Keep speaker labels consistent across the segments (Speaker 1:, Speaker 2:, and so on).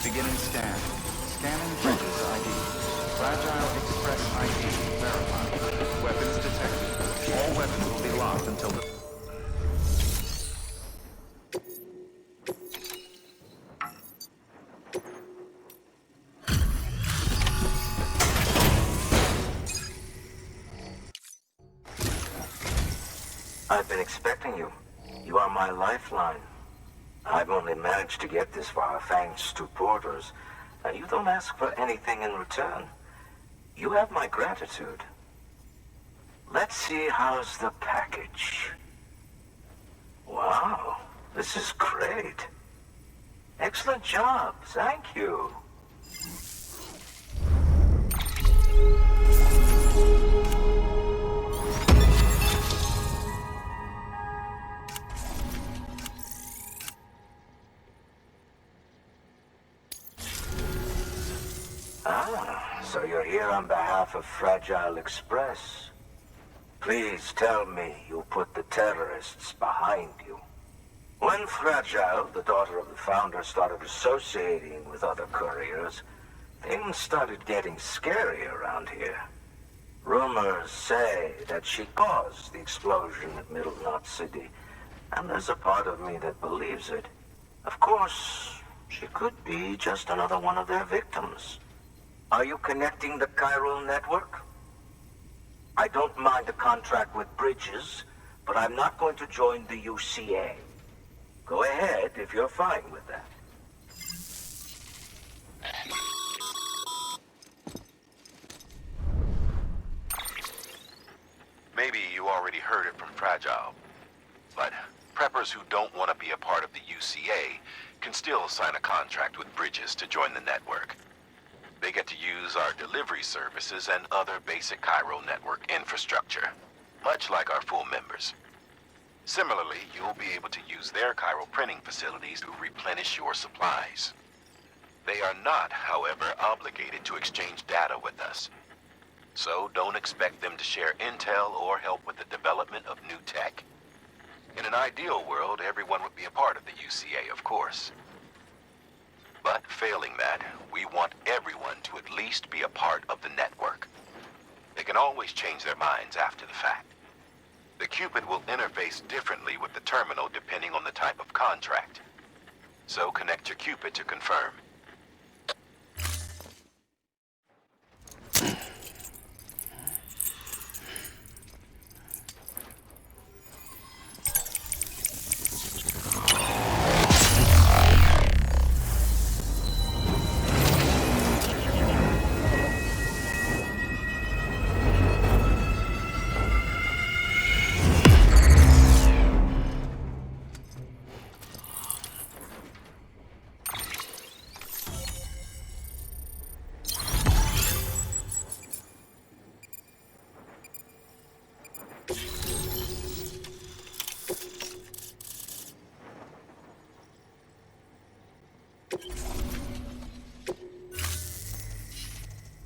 Speaker 1: Beginning scan. Scanning Bridges ID. Fragile Express ID verified. Weapons detected. All weapons will be locked until the...
Speaker 2: I've been expecting you. You are my lifeline. I've only managed to get this far thanks to porters, and you don't ask for anything in return. You have my gratitude. Let's see, how's the package? Wow, this is great. Excellent job, thank you. So you're here on behalf of Fragile Express. Please tell me you put the terrorists behind you. When Fragile, the daughter of the founder, started associating with other couriers, things started getting scary around here. Rumors say that she caused the explosion at Middle Knot City, and there's a part of me that believes it. Of course, she could be just another one of their victims. Are you connecting the chiral network? I don't mind a contract with Bridges, but I'm not going to join the UCA. Go ahead if you're fine with that.
Speaker 3: Maybe you already heard it from Fragile, but preppers who don't want to be a part of the UCA can still sign a contract with Bridges to join the network. They get to use our delivery services and other basic chiral network infrastructure, much like our full members. Similarly, you'll be able to use their chiral printing facilities to replenish your supplies. They are not, however, obligated to exchange data with us. So don't expect them to share intel or help with the development of new tech. In an ideal world, everyone would be a part of the UCA, of course. But failing that, we want everyone to at least be a part of the network. They can always change their minds after the fact. The Cupid will interface differently with the terminal depending on the type of contract. So connect your Cupid to confirm.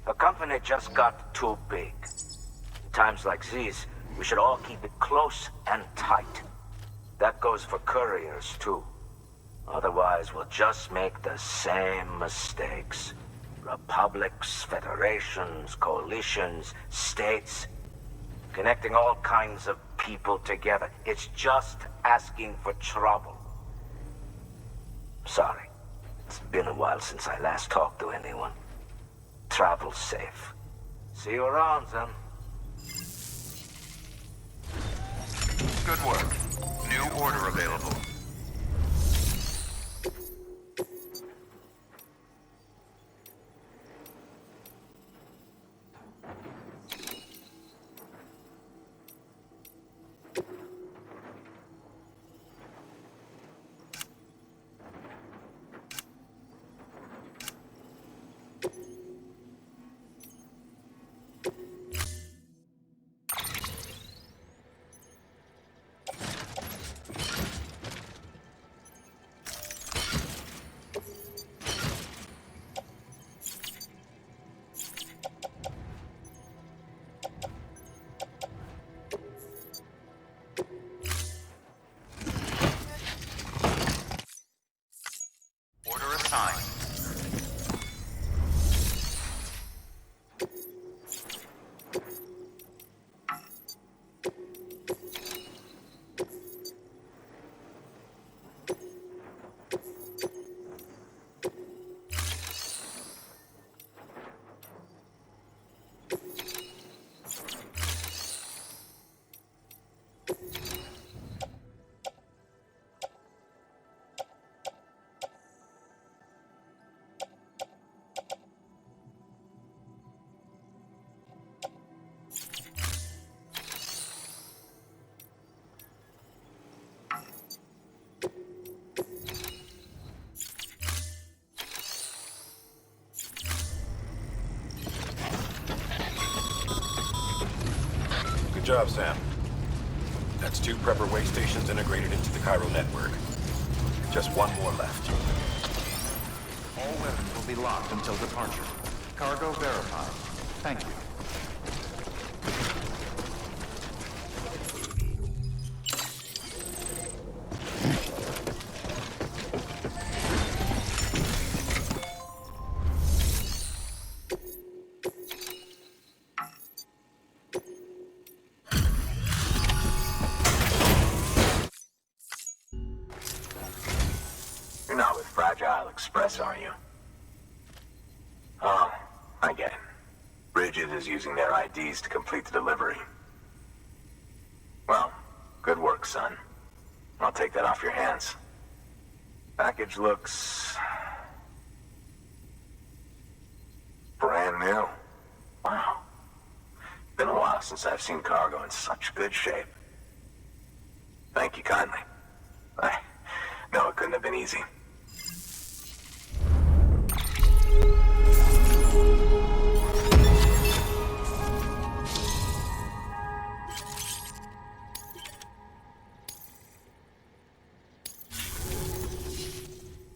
Speaker 2: The company just got too big. In times like these, we should all keep it close and tight. That goes for couriers, too. Otherwise, we'll just make the same mistakes. Republics, federations, coalitions, states, connecting all kinds of people together. It's just asking for trouble. Sorry. It's been a while since I last talked to anyone. Travel safe. See you around, then.
Speaker 3: Good work. New order available.
Speaker 4: job, Sam. That's 2 prepper way stations integrated into the Cairo network. Just 1 more left.
Speaker 1: All weapons will be locked until departure. Cargo verified. Thank you.
Speaker 2: You're not with Fragile Express, are you? Oh, I get it. Bridget is using their IDs to complete the delivery. Well, good work, son. I'll take that off your hands. Package looks... brand new. Wow. Been a while since I've seen cargo in such good shape. Thank you kindly. I know it couldn't have been easy.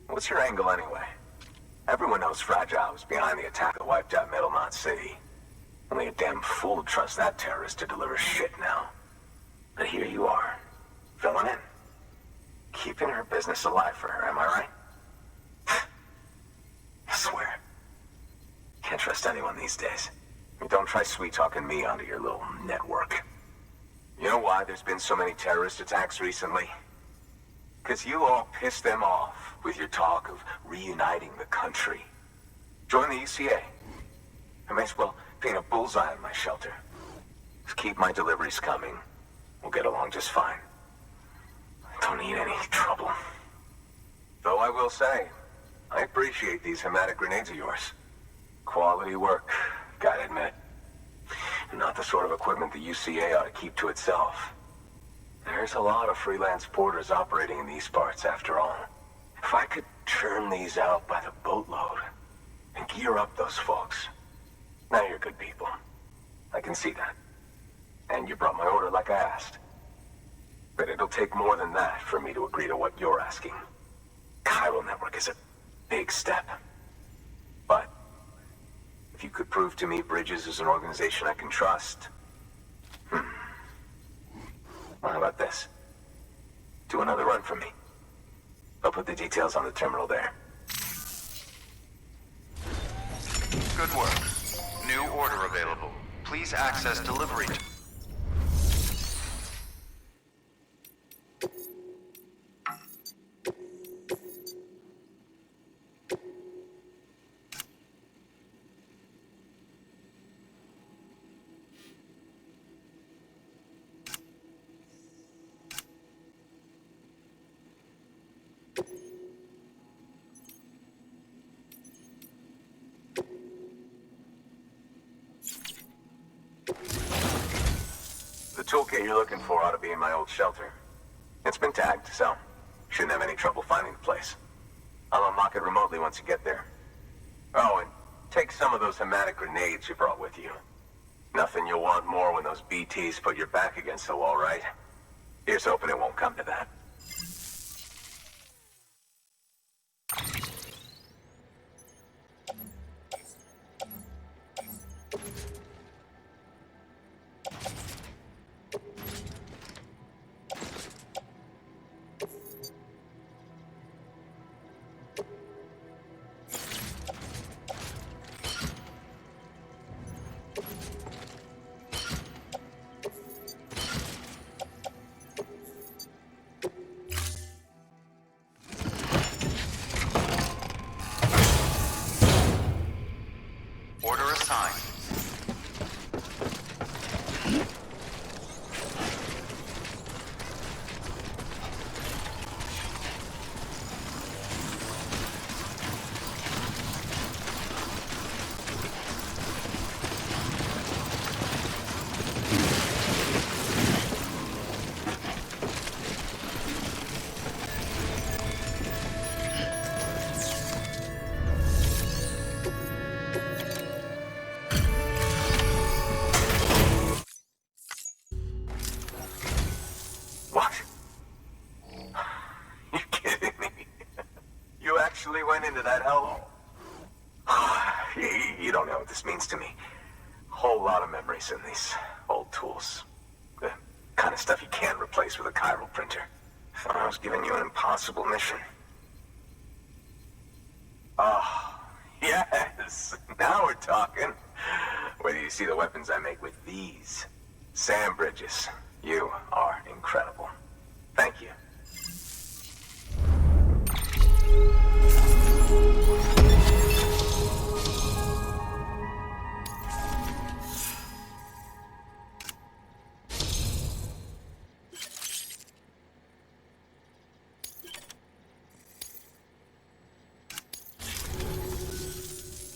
Speaker 2: What's your angle anyway? Everyone knows Fragile was behind the attack that wiped out Middlemont City. Only a damn fool would trust that terrorist to deliver shit now. But here you are, filling in. Keeping her business alive for her, am I right? I swear. Can't trust anyone these days. And don't try sweet-talking me onto your little network. You know why there's been so many terrorist attacks recently? Because you all pissed them off with your talk of reuniting the country. Join the UCA. I may as well paint a bullseye on my shelter. Just keep my deliveries coming. We'll get along just fine. I don't need any trouble. Though I will say, I appreciate these hematic grenades of yours. Quality work, gotta admit. Not the sort of equipment the UCA ought to keep to itself. There's a lot of freelance porters operating in these parts, after all. If I could churn these out by the boatload and gear up those folks. Now you're good people. I can see that. And you brought my order like I asked. But it'll take more than that for me to agree to what you're asking. Chiral Network is a big step. But if you could prove to me Bridges is an organization I can trust... Well, how about this? Do another run for me. I'll put the details on the terminal there.
Speaker 1: Good work. New order available. Please access delivery.
Speaker 2: The toolkit you're looking for ought to be in my old shelter. It's been tagged, so shouldn't have any trouble finding the place. I'll unlock it remotely once you get there. Oh, and take some of those hematic grenades you brought with you. Nothing you'll want more when those BTs put your back against the wall, right? Here's hoping it won't come to that. Order assigned. You don't know what this means to me. Whole lot of memories in these old tools. The kind of stuff you can't replace with a chiral printer. Thought I was giving you an impossible mission. Oh, yes. Now we're talking. Wait till you see the weapons I make with these. Sam Bridges, you are incredible. Thank you.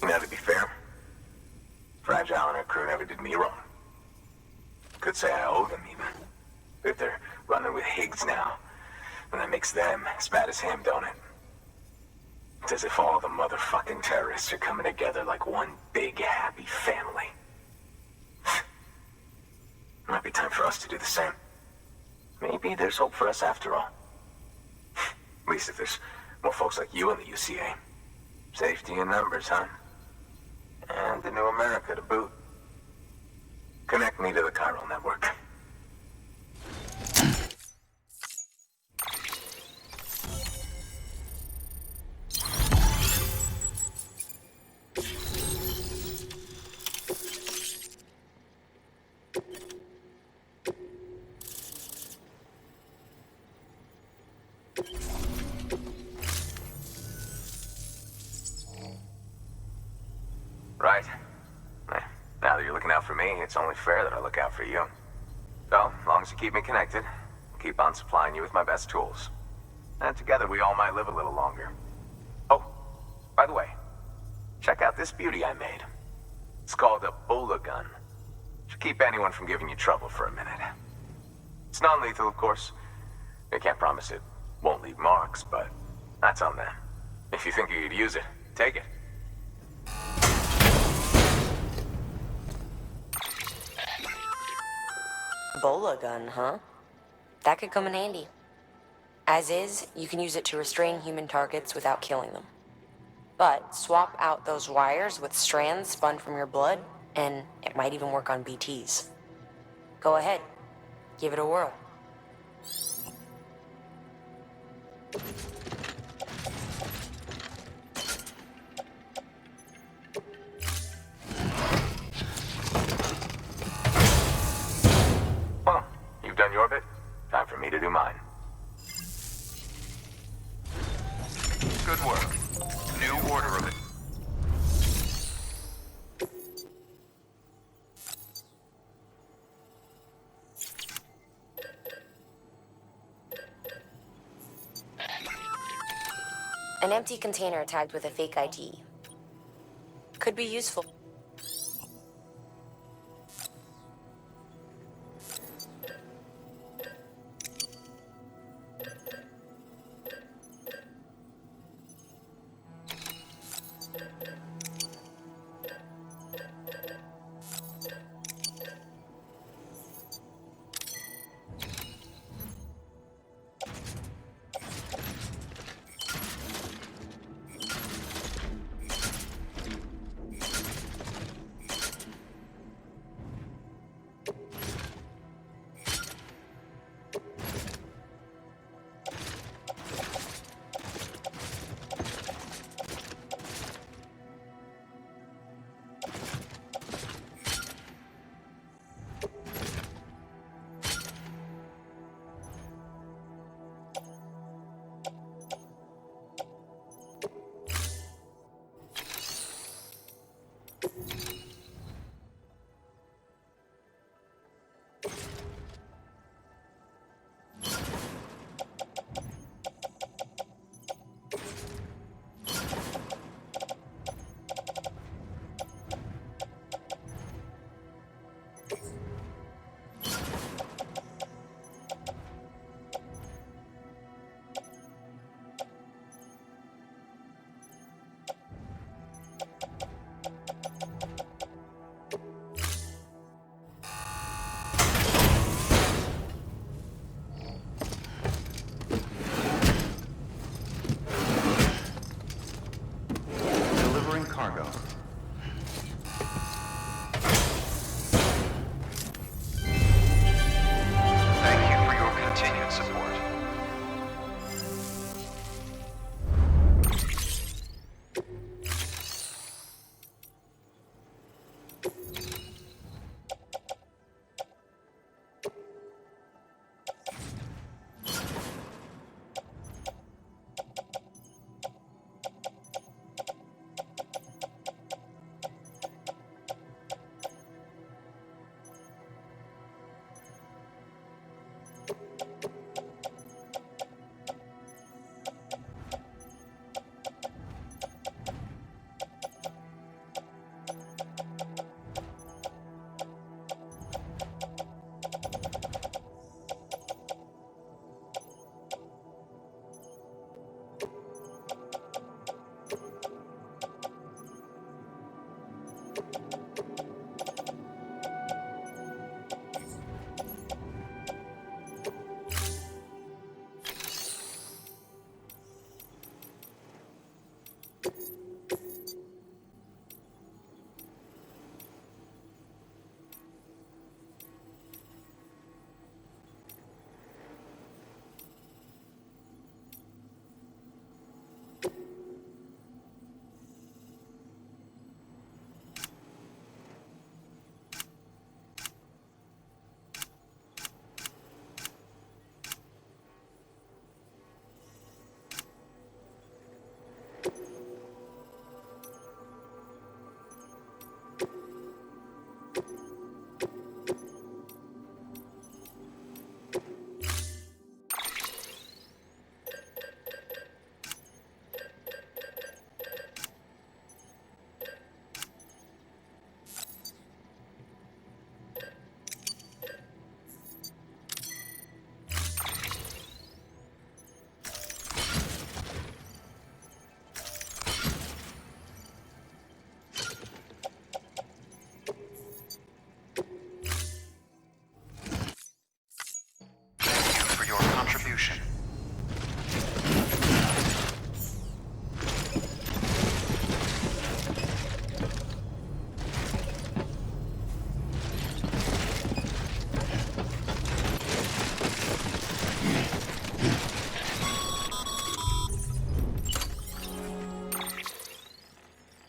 Speaker 2: Now, to be fair, Fragile and her crew never did me wrong. Could say I owe them, even. If they're running with Higgs now, then that makes them as bad as him, don't it? It's as if all the motherfucking terrorists are coming together like one big, happy family. Might be time for us to do the same. Maybe there's hope for us after all. At least if there's more folks like you in the UCA. Safety in numbers, huh? And the new America to boot. Connect me to the chiral network. Right. Now that you're looking out for me, it's only fair that I look out for you. So, as long as you keep me connected, I'll keep on supplying you with my best tools. And together we all might live a little longer. Oh, by the way, check out this beauty I made. It's called a Bola gun. Should keep anyone from giving you trouble for a minute. It's non-lethal, of course. I can't promise it won't leave marks, but that's on them. If you think you could use it, take it.
Speaker 5: Bola gun, huh? That could come in handy. As is, you can use it to restrain human targets without killing them. But swap out those wires with strands spun from your blood, and it might even work on BTs. Go ahead. Give it a whirl.
Speaker 2: Well, you've done your bit. Time for me to do mine.
Speaker 1: Good work. New order of it.
Speaker 5: An empty container tagged with a fake ID. Could be useful.
Speaker 1: Cargo.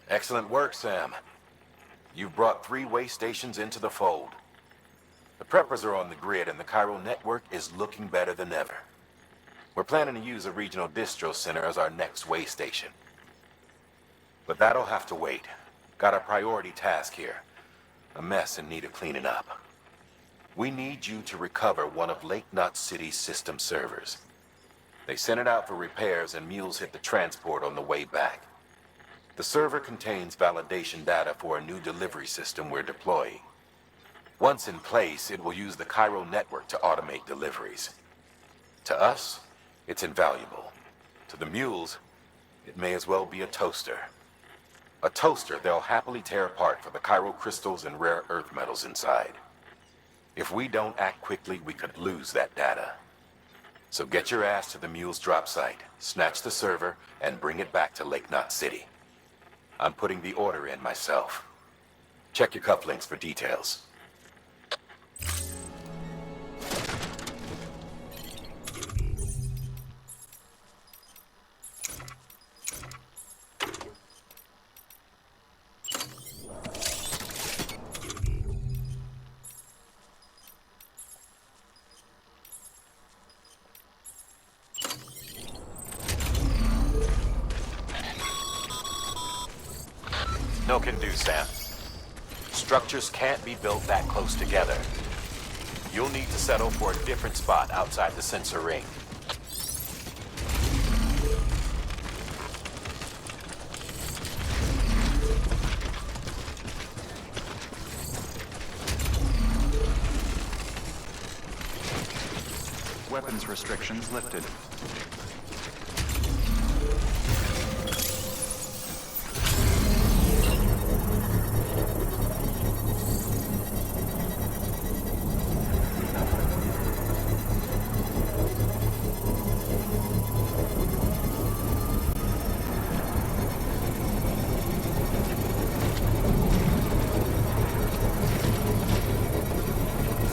Speaker 3: Excellent work, Sam. You've brought 3 way stations into the fold. The preppers are on the grid and the chiral network is looking better than ever. We're planning to use a regional distro center as our next way station. But that'll have to wait. Got a priority task here. A mess in need of cleaning up. We need you to recover one of Lake Knot City's system servers. They sent it out for repairs and mules hit the transport on the way back. The server contains validation data for a new delivery system we're deploying. Once in place, it will use the chiral network to automate deliveries. To us, it's invaluable. To the mules, it may as well be a toaster. A toaster they'll happily tear apart for the chiral crystals and rare earth metals inside. If we don't act quickly, we could lose that data. So get your ass to the mule's drop site, snatch the server, and bring it back to Lake Knot City. I'm putting the order in myself. Check your cufflinks for details. No can do, Sam. Structures can't be built that close together. You'll need to settle for a different spot outside the sensor ring.
Speaker 1: Weapons restrictions lifted.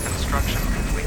Speaker 1: Construction complete.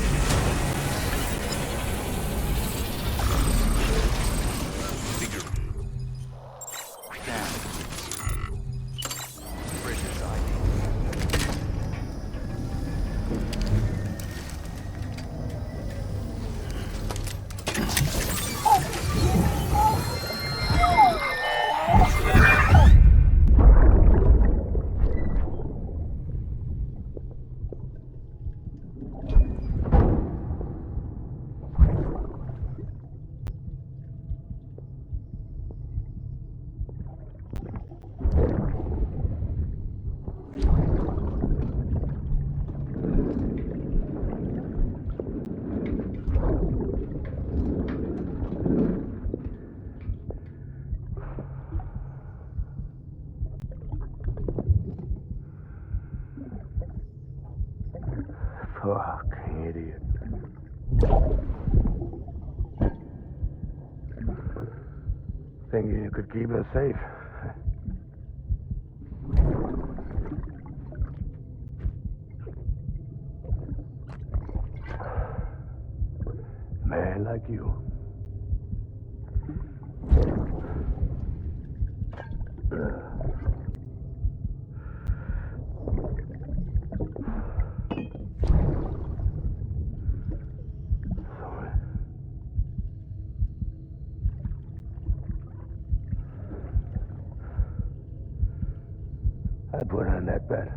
Speaker 6: Fucking idiot. Thinking you could keep us safe. Man like you. I put on that bet.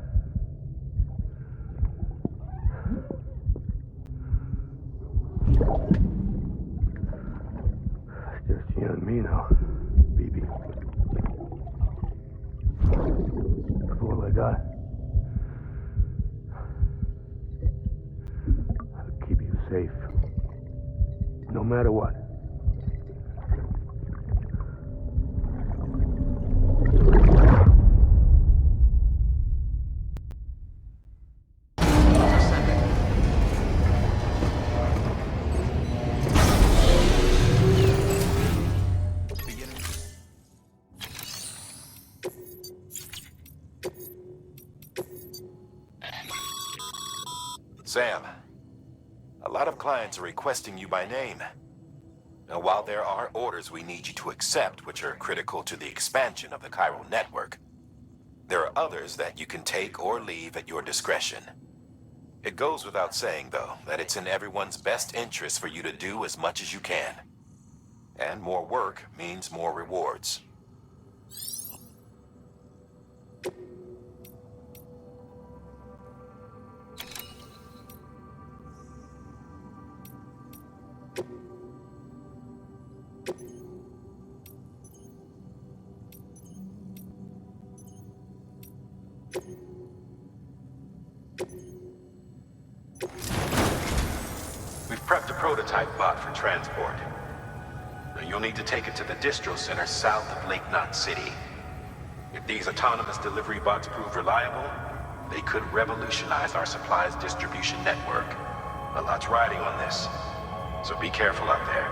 Speaker 6: It's just you and me now, baby. That's all I got. I'll keep you safe. No matter what.
Speaker 3: Sam, a lot of clients are requesting you by name. Now, while there are orders we need you to accept, which are critical to the expansion of the chiral network, there are others that you can take or leave at your discretion. It goes without saying, though, that it's in everyone's best interest for you to do as much as you can. And more work means more rewards. We've prepped a prototype bot for transport. Now you'll need to take it to the distro center south of Lake Knot City. If these autonomous delivery bots prove reliable, they could revolutionize our supplies distribution network. A lot's riding on this, so be careful out there.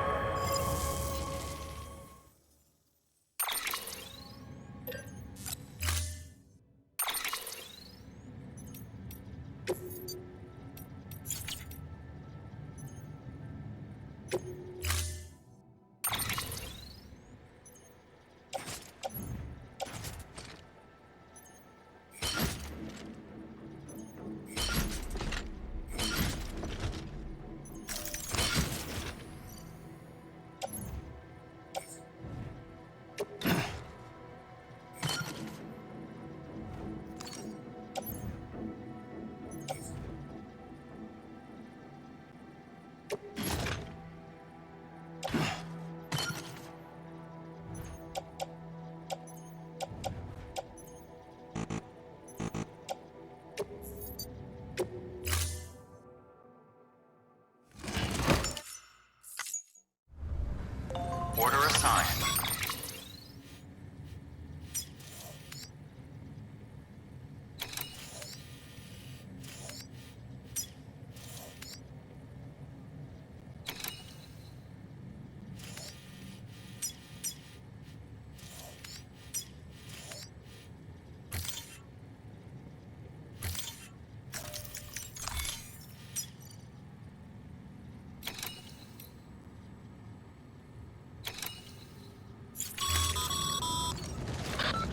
Speaker 1: Order assigned.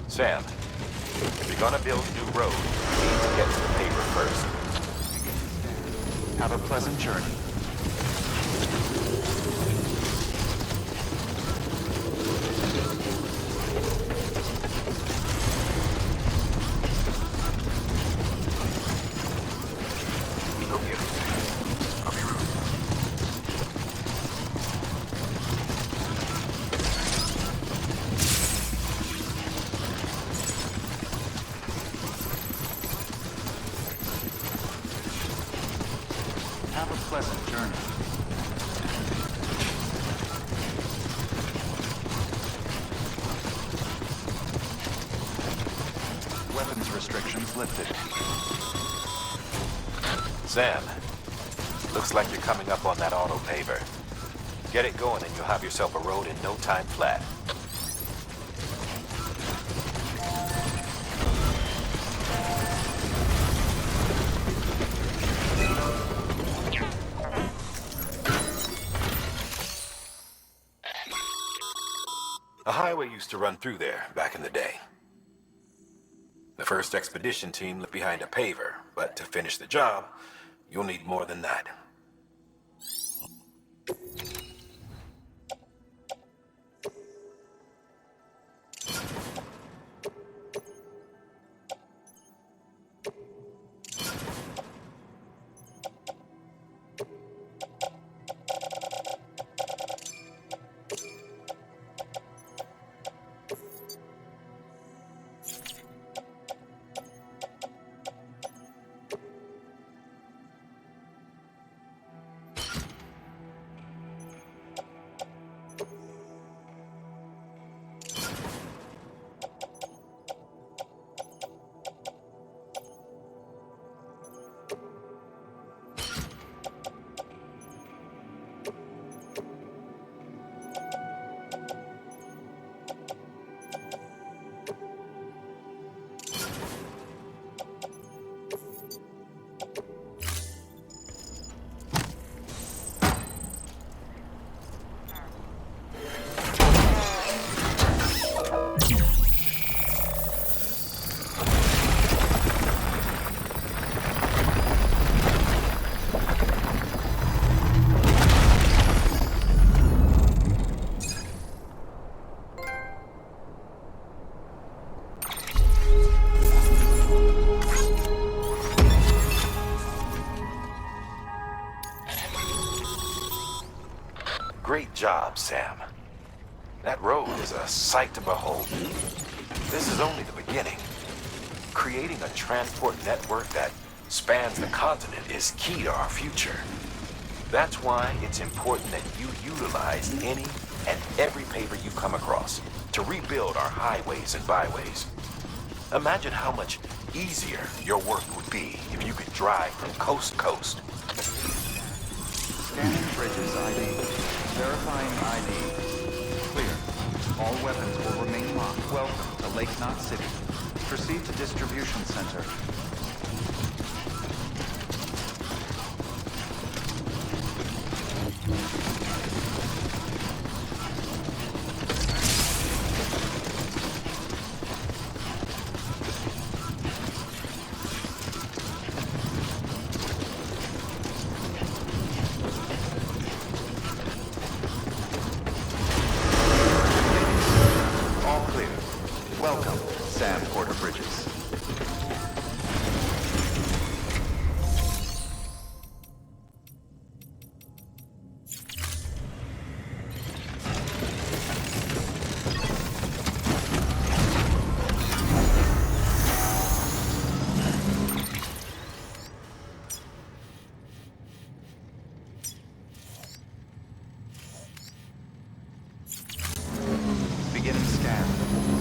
Speaker 3: Sam, if you're gonna build a new road, you need to get to the paper first.
Speaker 1: Have a pleasant journey. Have a pleasant journey. Weapons restrictions lifted.
Speaker 3: Sam,
Speaker 4: Looks like you're coming up on that auto paver. Get it going and you'll have yourself a road in no time flat. A highway used to run through there back in the day. The first expedition team left behind a paver, but to finish the job, you'll need more than that. Great job, Sam. That road is a sight to behold. This is only the beginning. Creating a transport network that spans the continent is key to our future. That's why it's important that you utilize any and every paver you come across to rebuild our highways and byways. Imagine how much easier your work would be if you could drive from coast to coast.
Speaker 1: Scanning bridges ID. Verifying ID. Clear. All weapons will remain locked. Welcome to Lake Knot City. Proceed to distribution center. Welcome, Sam Porter Bridges. Beginning scan.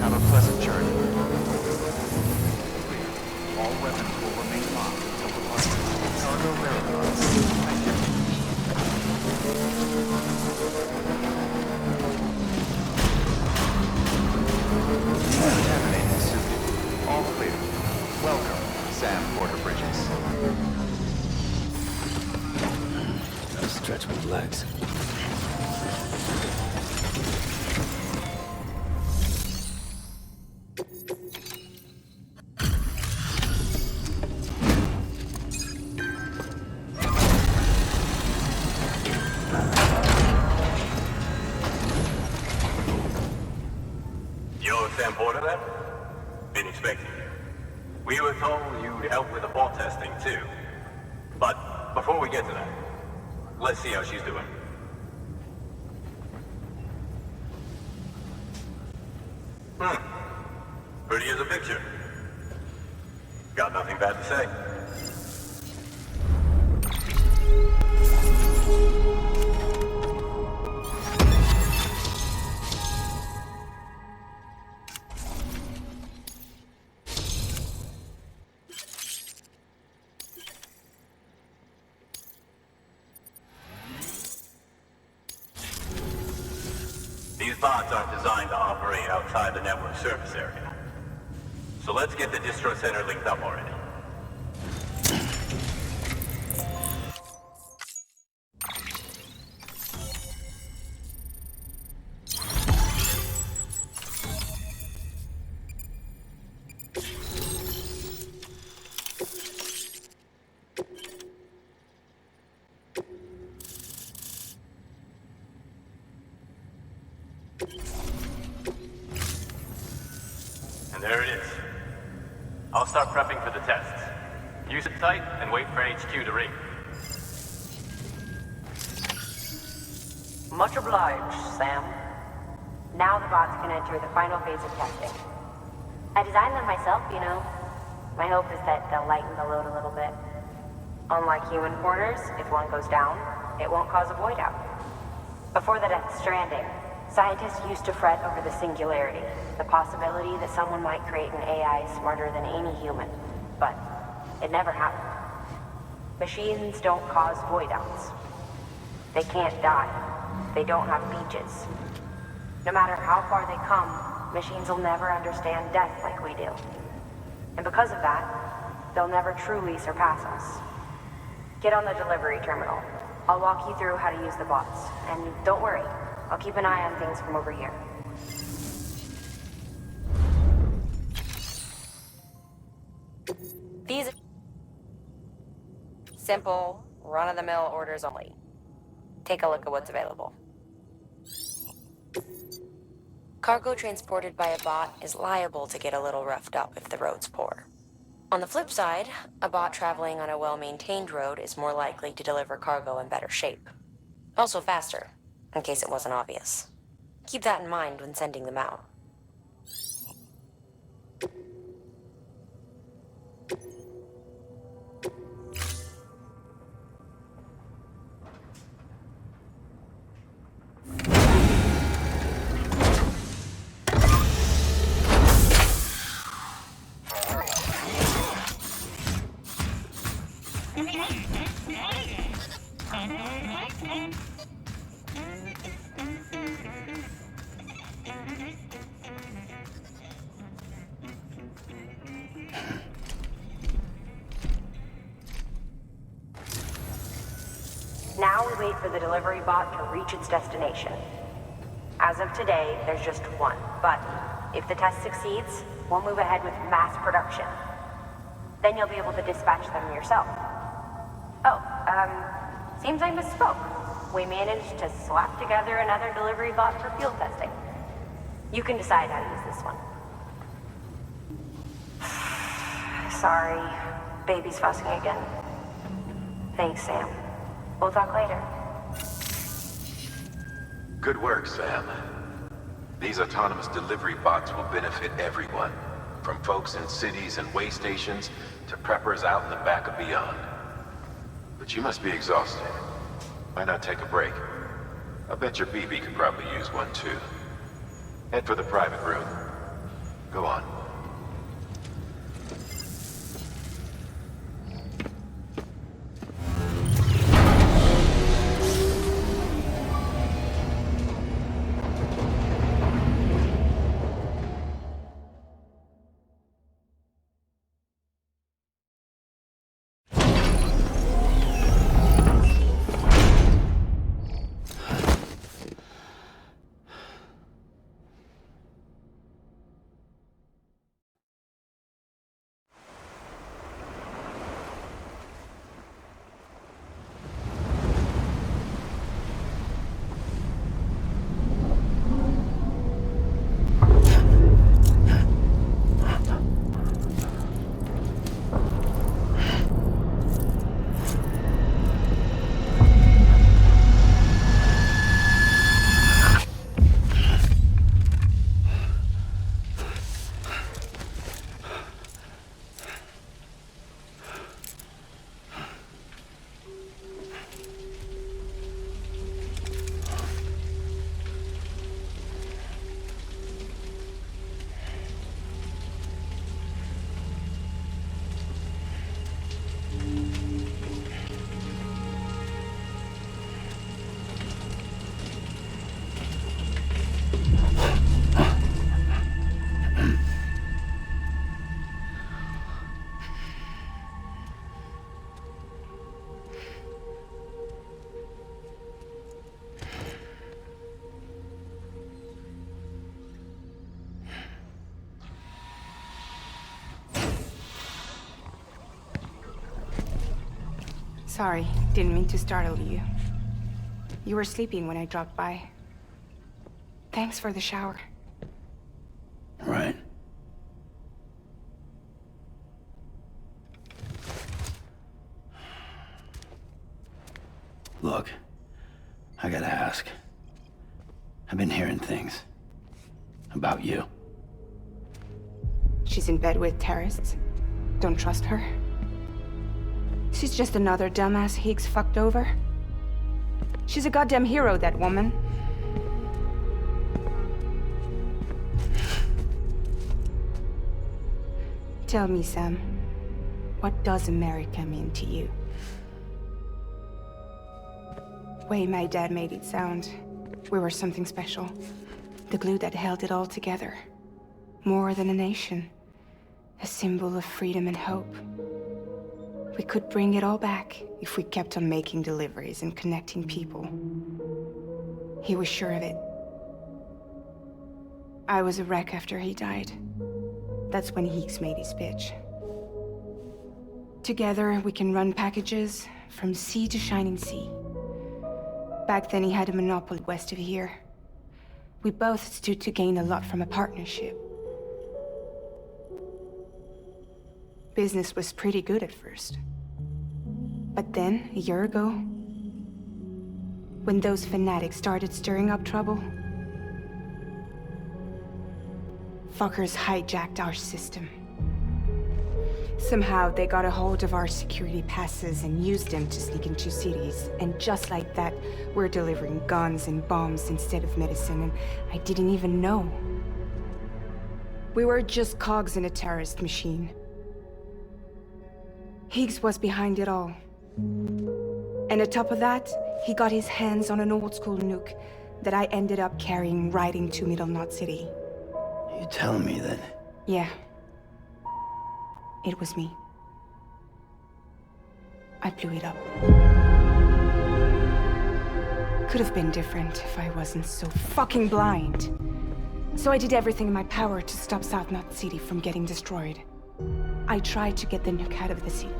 Speaker 1: Have a pleasant journey. Clear. All weapons will remain locked until departure. Cargo verified. Thank you. Contaminated suit. All clear. Welcome, Sam Porter Bridges.
Speaker 6: I'll stretch my legs.
Speaker 7: You're Sam Porter then? Been expecting you. We were told you'd help with the bot testing too. But before we get to that, let's see how she's doing. Pretty as a picture. Got nothing bad to say. bots aren't designed to operate outside the network surface area. So let's get the distro center linked up already. And there it is. I'll start prepping for the tests. You sit tight and wait for HQ to ring.
Speaker 5: Much obliged, Sam. Now the bots can enter the final phase of testing. I designed them myself, you know. My hope is that they'll lighten the load a little bit. Unlike human porters, if one goes down, it won't cause a void out. Before the Death Stranding, scientists used to fret over the singularity, the possibility that someone might create an AI smarter than any human. But it never happened. Machines don't cause void outs. They can't die. They don't have beaches. No matter how far they come, machines will never understand death like we do. And because of that, they'll never truly surpass us. Get on the delivery terminal. I'll walk you through how to use the bots. And don't worry, I'll keep an eye on things from over here. These simple, run-of-the-mill orders only. Take a look at what's available. Cargo transported by a bot is liable to get a little roughed up if the road's poor. On the flip side, a bot traveling on a well-maintained road is more likely to deliver cargo in better shape. Also faster, in case it wasn't obvious. Keep that in mind when sending them out. Now we wait for the delivery bot to reach its destination. As of today, there's just one, but if the test succeeds, we'll move ahead with mass production. Then you'll be able to dispatch them yourself. Oh, seems I misspoke. We managed to slap together another delivery bot for field testing. You can decide how to use this one. Sorry, baby's fussing again. Thanks, Sam. We'll talk later.
Speaker 3: Good work, Sam. These autonomous delivery bots will benefit everyone, from folks in cities and way stations to preppers out in the back and beyond. But you must be exhausted. Why not take a break? I bet your BB could probably use one too. Head for the private room. Go on.
Speaker 8: Sorry, didn't mean to startle you. You were sleeping when I dropped by. Thanks for the shower.
Speaker 6: Right. Look, I gotta ask. I've been hearing things about you.
Speaker 8: She's in bed with terrorists. Don't trust her. She's just another dumbass Higgs fucked over. She's a goddamn hero, that woman. Tell me, Sam, what does America mean to you? Way my dad made it sound, we were something special. The glue that held it all together. More than a nation. A symbol of freedom and hope. We could bring it all back if we kept on making deliveries and connecting people. He was sure of it. I was a wreck after he died. That's when Higgs made his pitch. Together, we can run packages from sea to shining sea. Back then, he had a monopoly west of here. We both stood to gain a lot from a partnership. Business was pretty good at first. But then, a year ago, when those fanatics started stirring up trouble, fuckers hijacked our system. Somehow, they got a hold of our security passes and used them to sneak into cities. And just like that, we're delivering guns and bombs instead of medicine, and I didn't even know. We were just cogs in a terrorist machine. Higgs was behind it all. And on top of that, he got his hands on an old-school nuke that I ended up carrying right into Middle Knot City.
Speaker 6: You telling me that?
Speaker 8: Yeah. It was me. I blew it up. Could have been different if I wasn't so fucking blind. So I did everything in my power to stop South Knot City from getting destroyed. I tried to get the nuke out of the city.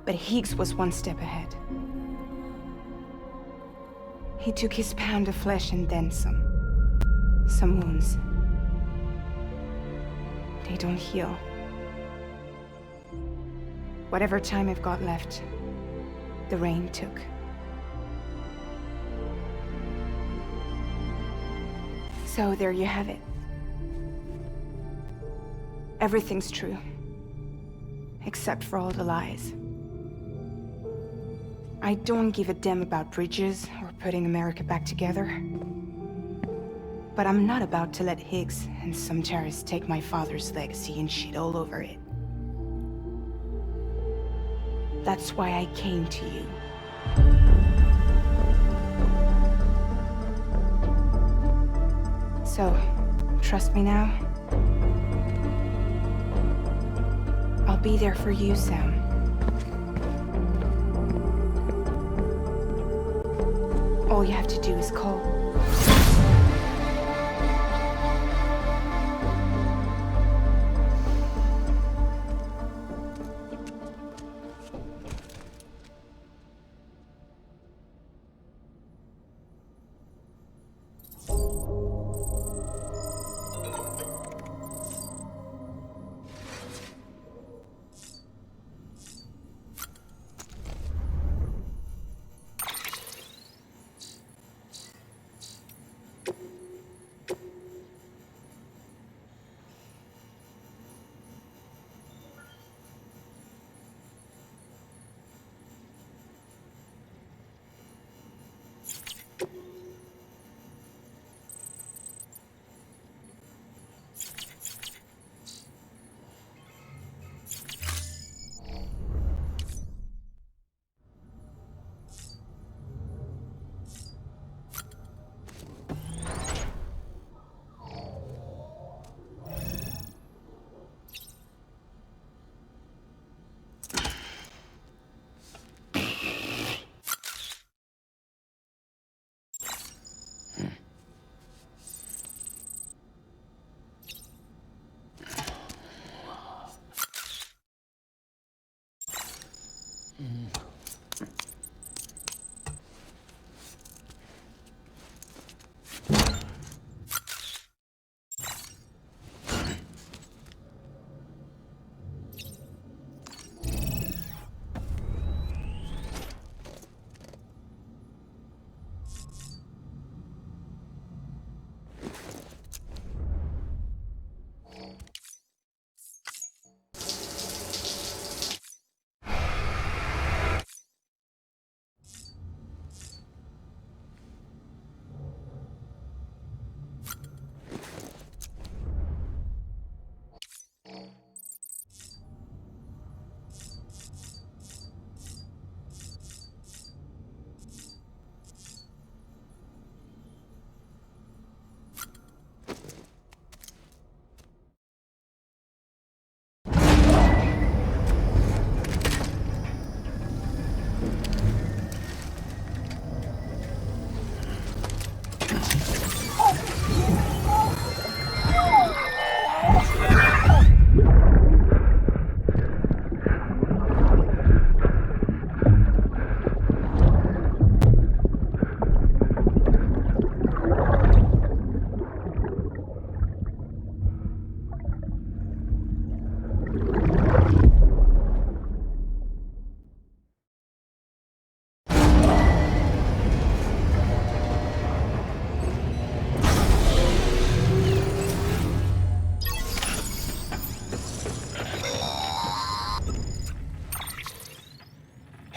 Speaker 8: But Higgs was one step ahead. He took his pound of flesh and then some. Some wounds. They don't heal. Whatever time I've got left, the rain took. So there you have it. Everything's true. Except for all the lies. I don't give a damn about bridges or putting America back together. But I'm not about to let Higgs and some terrorists take my father's legacy and shit all over it. That's why I came to you. So, trust me now? I'll be there for you, Sam. All you have to do is call.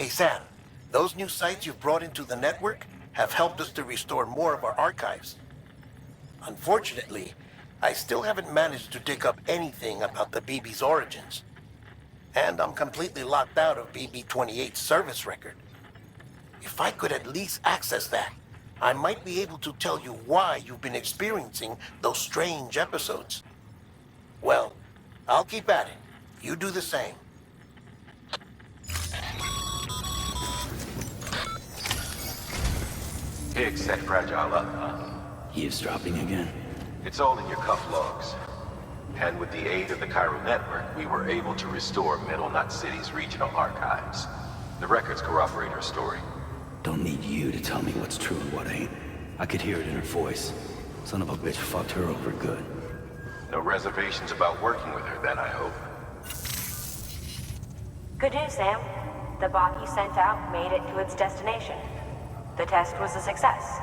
Speaker 9: Hey, Sam, those new sites you've brought into the network have helped us to restore more of our archives. Unfortunately, I still haven't managed to dig up anything about the BB's origins. And I'm completely locked out of BB-28's service record. If I could at least access that, I might be able to tell you why you've been experiencing those strange episodes. Well, I'll keep at it. You do the same.
Speaker 3: Higgs set Fragile up, huh?
Speaker 6: Eavesdropping again.
Speaker 3: It's all in your cuff logs. And with the aid of the Cairo network, we were able to restore Middle Knot City's regional archives. The records corroborate her story.
Speaker 6: Don't need you to tell me what's true and what ain't. I could hear it in her voice. Son of a bitch fucked her over good.
Speaker 3: No reservations about working with her then, I hope.
Speaker 5: Good news, Sam. The bot you sent out made it to its destination. The test was a success.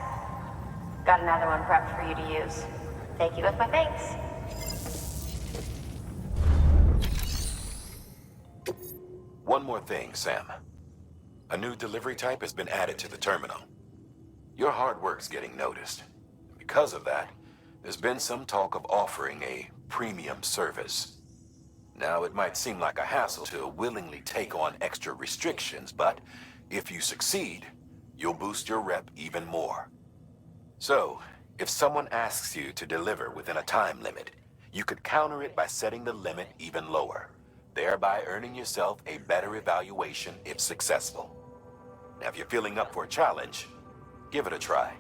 Speaker 5: Got another one prepped for you to use. Take you with my thanks.
Speaker 3: One more thing, Sam. A new delivery type has been added to the terminal. Your hard work's getting noticed. Because of that, there's been some talk of offering a premium service. Now, it might seem like a hassle to willingly take on extra restrictions, but if you succeed, you'll boost your rep even more. So, if someone asks you to deliver within a time limit, you could counter it by setting the limit even lower, thereby earning yourself a better evaluation if successful. Now, if you're feeling up for a challenge, give it a try.